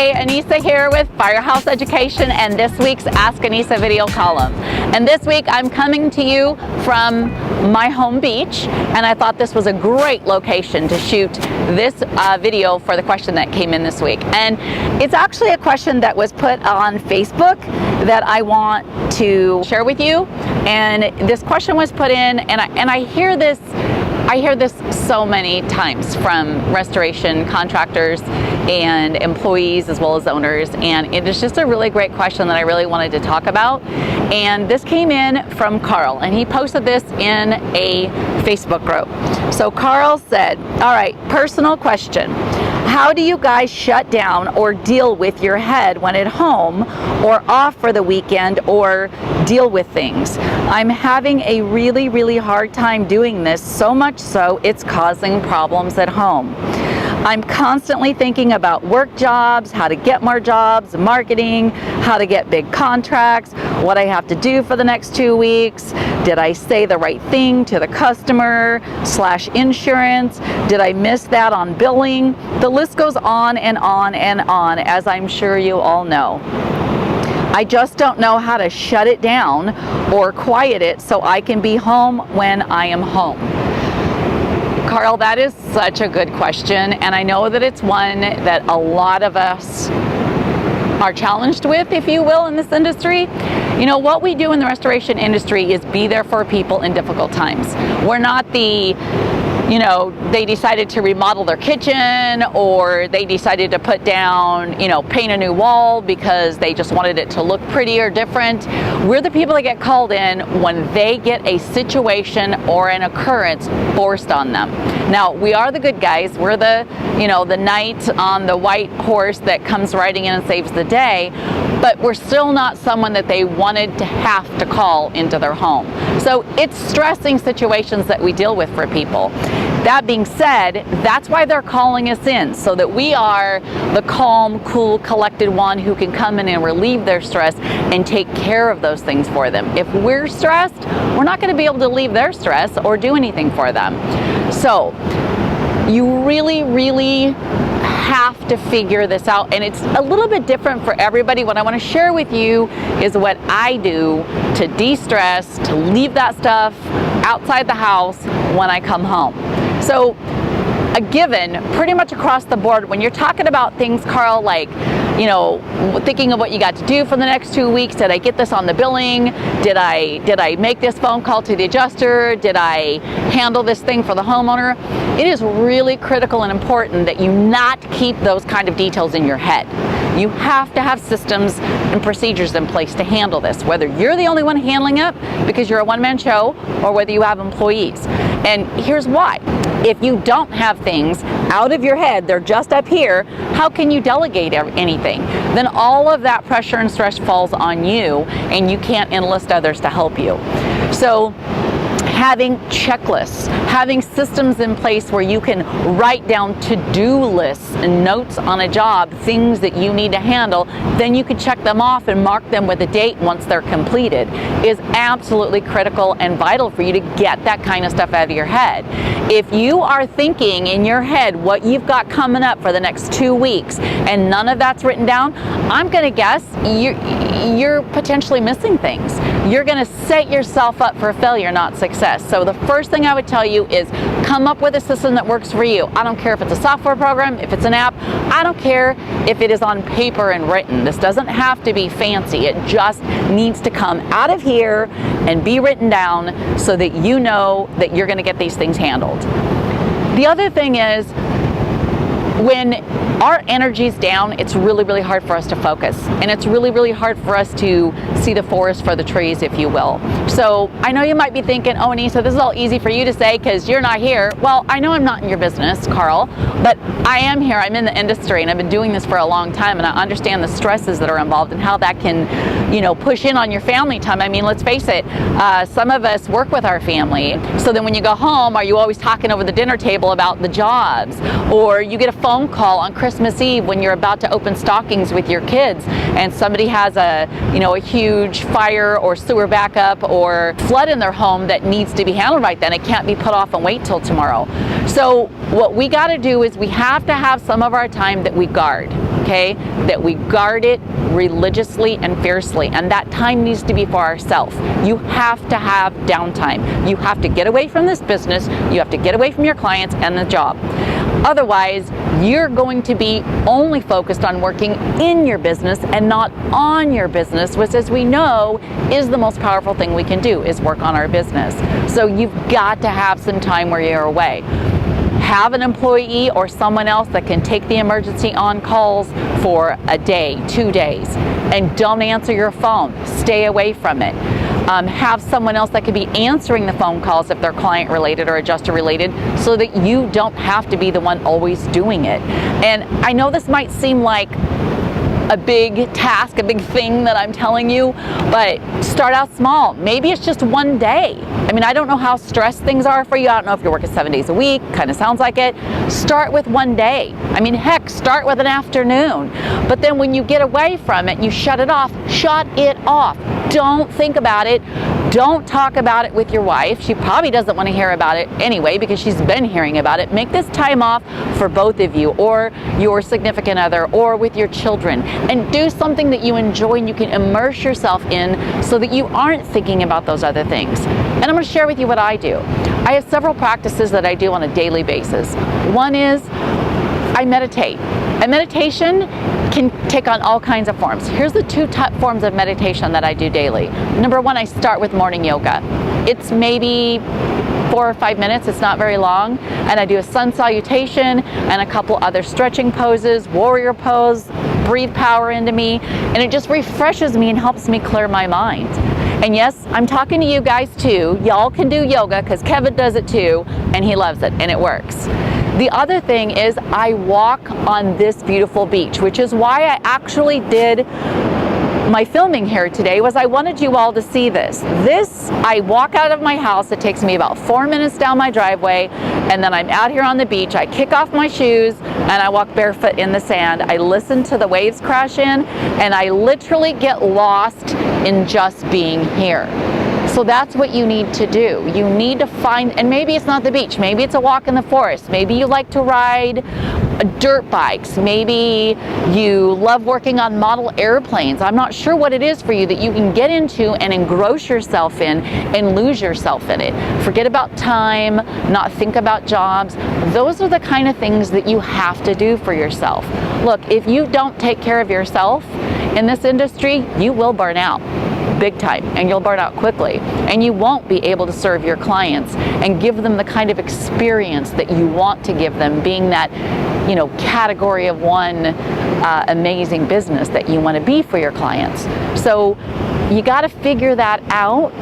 Hey, Anissa here with Firehouse Education and this week's Ask Anissa video column. And this week I'm coming to you from my home beach, and I thought this was a great location to shoot this video for the question that came in this week. And it's actually a question that was put on Facebook that I want to share with you. And this question was put in, and I hear this so many times from restoration contractors and employees as well as owners, and it is just a really great question that I really wanted to talk about. And this came in from Carl, and he posted this in a Facebook group. So Carl said, all right, personal question. How do you guys shut down or deal with your head when at home or off for the weekend or deal with things? I'm having a really hard time doing this, so much so it's causing problems at home. I'm constantly thinking about work jobs, how to get more jobs, marketing, how to get big contracts, what I have to do for the next 2 weeks. Did I say the right thing to the customer / insurance? Did I miss that on billing? The list goes on and on and on, as I'm sure you all know. I just don't know how to shut it down or quiet it so I can be home when I am home. Carl, that is such a good question, and I know that it's one that a lot of us are challenged with, if you will, in this industry. You know, what we do in the restoration industry is be there for people in difficult times. We're not the, they decided to remodel their kitchen, or they decided to put down, paint a new wall because they just wanted it to look pretty or different. We're the people that get called in when they get a situation or an occurrence forced on them. Now, we are the good guys. We're the, the knight on the white horse that comes riding in and saves the day, but we're still not someone that they wanted to have to call into their home. So it's stressing situations that we deal with for people. That being said, that's why they're calling us in, so that we are the calm, cool, collected one who can come in and relieve their stress and take care of those things for them. If we're stressed, we're not going to be able to relieve their stress or do anything for them. So you really have to figure this out, and it's a little bit different for everybody. What I want to share with you is what I do to de-stress, to leave that stuff outside the house when I come home. So a given pretty much across the board when you're talking about things, Carl, like thinking of what you got to do for the next 2 weeks. Did I get this on the billing? Did I make this phone call to the adjuster? Did I handle this thing for the homeowner? It is really critical and important that you not keep those kind of details in your head. You have to have systems and procedures in place to handle this, whether you're the only one handling it because you're a one-man show or whether you have employees. And here's why. If you don't have things out of your head, they're just up here, how can you delegate anything? Then all of that pressure and stress falls on you, and you can't enlist others to help you. So having checklists, having systems in place where you can write down to-do lists and notes on a job, things that you need to handle, then you can check them off and mark them with a date once they're completed, is absolutely critical and vital for you to get that kind of stuff out of your head. If you are thinking in your head what you've got coming up for the next 2 weeks and none of that's written down, I'm going to guess you're potentially missing things. You're going to set yourself up for failure, not success. So the first thing I would tell you is come up with a system that works for you. I don't care if it's a software program, if it's an app. I don't care if it is on paper and written. This doesn't have to be fancy. It just needs to come out of here and be written down so that you know that you're going to get these things handled. The other thing is, when our energy's down, it's really hard for us to focus, and it's really hard for us to see the forest for the trees, if you will. So I know you might be thinking, oh, Anissa, this is all easy for you to say because you're not here. Well, I know I'm not in your business, Carl, but I am here. I'm in the industry, and I've been doing this for a long time, and I understand the stresses that are involved and how that can, push in on your family time. I mean, let's face it, some of us work with our family. So then when you go home, are you always talking over the dinner table about the jobs? Or you get a phone call on Christmas Eve when you're about to open stockings with your kids, and somebody has a huge fire or sewer backup or flood in their home that needs to be handled right then. It can't be put off and wait till tomorrow. So what we got to do is we have to have some of our time that we guard. okay? That we guard it religiously and fiercely, and that time needs to be for ourselves. You have to have downtime. You have to get away from this business. You have to get away from your clients and the job. Otherwise, you're going to be only focused on working in your business and not on your business, which, as we know, is the most powerful thing we can do, is work on our business. So you've got to have some time where you're away. Have an employee or someone else that can take the emergency on calls for a day, 2 days, and don't answer your phone. Stay away from it. Have someone else that can be answering the phone calls if they're client related or adjuster related, so that you don't have to be the one always doing it. And I know this might seem like a big task, a big thing that I'm telling you, but start out small. Maybe it's just one day. I mean, I don't know how stressed things are for you. I don't know if you're working 7 days a week, kind of sounds like it. Start with one day. I mean, heck, start with an afternoon. But then when you get away from it, you shut it off. Shut it off. Don't think about it. Don't talk about it with your wife. She probably doesn't want to hear about it anyway because she's been hearing about it. Make this time off for both of you, or your significant other, or with your children, and do something that you enjoy and you can immerse yourself in so that you aren't thinking about those other things. And I'm going to share with you what I do. I have several practices that I do on a daily basis. One is I meditate. And meditation can take on all kinds of forms. Here's the two top forms of meditation that I do daily. Number one, I start with morning yoga. It's maybe 4 or 5 minutes, it's not very long, and I do a sun salutation and a couple other stretching poses, warrior pose, breathe power into me, and it just refreshes me and helps me clear my mind. And yes, I'm talking to you guys too. Y'all can do yoga because Kevin does it too, and he loves it, and it works. The other thing is I walk on this beautiful beach, which is why I actually did my filming here today, was I wanted you all to see this. I walk out of my house, it takes me about 4 minutes down my driveway, and then I'm out here on the beach. I kick off my shoes and I walk barefoot in the sand. I listen to the waves crash in, and I literally get lost in just being here. So that's what you need to do. You need to find, and maybe it's not the beach, maybe it's a walk in the forest, maybe you like to ride dirt bikes, maybe you love working on model airplanes. I'm not sure what it is for you that you can get into and engross yourself in and lose yourself in it. Forget about time, not think about jobs. Those are the kind of things that you have to do for yourself. Look, if you don't take care of yourself in this industry, you will burn out big time, and you'll burn out quickly, and you won't be able to serve your clients and give them the kind of experience that you want to give them, being that, you know, category of one amazing business that you want to be for your clients. So you got to figure that out,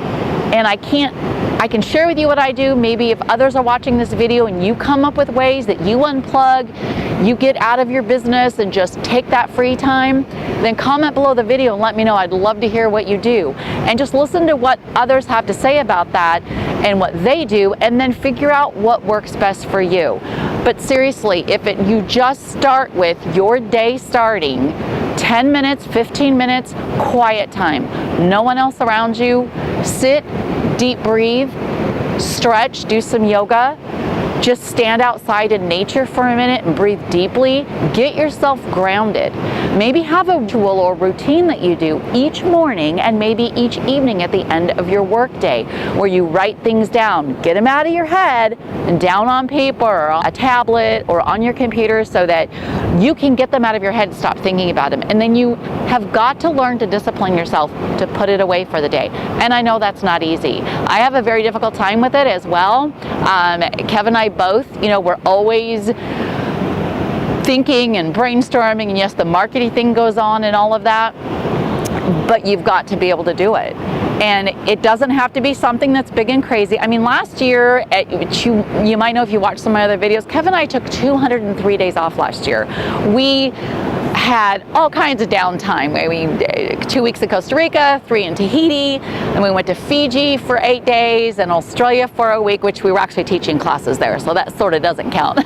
and I can share with you what I do. Maybe if others are watching this video and you come up with ways that you unplug, you get out of your business and just take that free time, then comment below the video and let me know. I'd love to hear what you do. And just listen to what others have to say about that and what they do, and then figure out what works best for you. But seriously, you just start with your day starting 10 minutes, 15 minutes, quiet time. No one else around you. Sit, deep breathe, stretch, do some yoga. Just stand outside in nature for a minute and breathe deeply. Get yourself grounded. Maybe have a ritual or routine that you do each morning and maybe each evening at the end of your workday, where you write things down. Get them out of your head and down on paper or on a tablet or on your computer so that you can get them out of your head and stop thinking about them. And then you have got to learn to discipline yourself to put it away for the day. And I know that's not easy. I have a very difficult time with it as well. Kevin and I both, we're always thinking and brainstorming, and yes, the marketing thing goes on and all of that, but you've got to be able to do it. And it doesn't have to be something that's big and crazy. I mean, last year, you might know if you watch some of my other videos, Kevin and I took 203 days off last year. We had all kinds of downtime. 2 weeks in Costa Rica, 3 in Tahiti, and we went to Fiji for 8 days and Australia for a week, which we were actually teaching classes there, so that sort of doesn't count.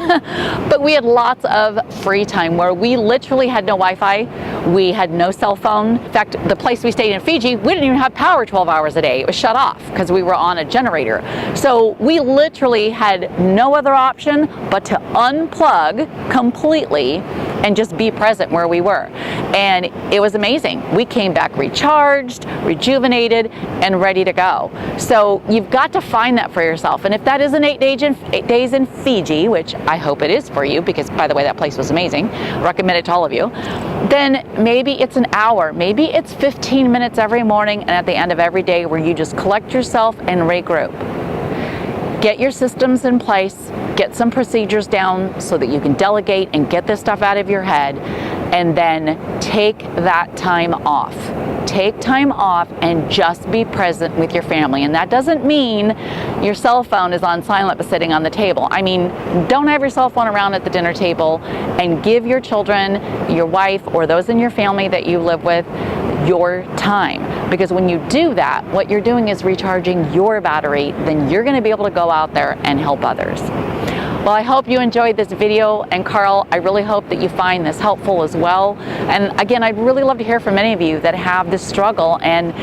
But we had lots of free time where we literally had no Wi-Fi, we had no cell phone. In fact, the place we stayed in Fiji, we didn't even have power 12 hours a day. It was shut off because we were on a generator. So we literally had no other option but to unplug completely and just be present where we were. And it was amazing. We came back recharged, rejuvenated, and ready to go. So you've got to find that for yourself. And if that isn't 8 days in Fiji, which I hope it is for you, because by the way, that place was amazing, recommend it to all of you, then maybe it's an hour, maybe it's 15 minutes every morning and at the end of every day where you just collect yourself and regroup. Get your systems in place, get some procedures down so that you can delegate and get this stuff out of your head, and then take that time off. Take time off and just be present with your family. And that doesn't mean your cell phone is on silent but sitting on the table. I mean, don't have your cell phone around at the dinner table, and give your children, your wife, or those in your family that you live with your time. Because when you do that, what you're doing is recharging your battery. Then you're going to be able to go out there and help others. Well, I hope you enjoyed this video, and Carl, I really hope that you find this helpful as well. And again, I'd really love to hear from many of you that have this struggle, and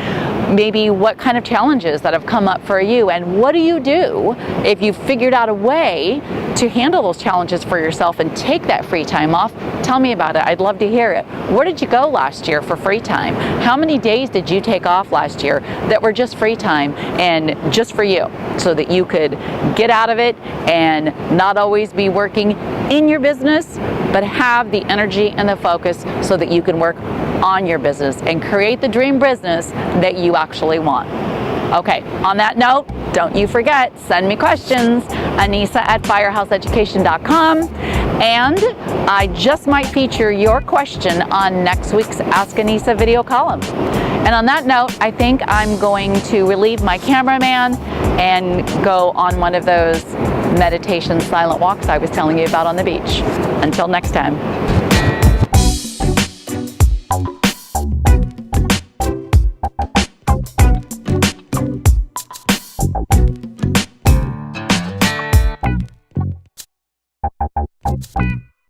maybe what kind of challenges that have come up for you, and what do you do if you've figured out a way to handle those challenges for yourself and take that free time off. Tell me about it. I'd love to hear it. Where did you go last year for free time? How many days did you take off last year that were just free time and just for you, so that you could get out of it and not always be working in your business, but have the energy and the focus so that you can work on your business and create the dream business that you actually want. Okay, on that note, don't you forget, send me questions, Anissa@firehouseeducation.com, and I just might feature your question on next week's Ask Anissa video column. And on that note, I think I'm going to relieve my cameraman and go on one of those meditation silent walks I was telling you about on the beach. Until next time.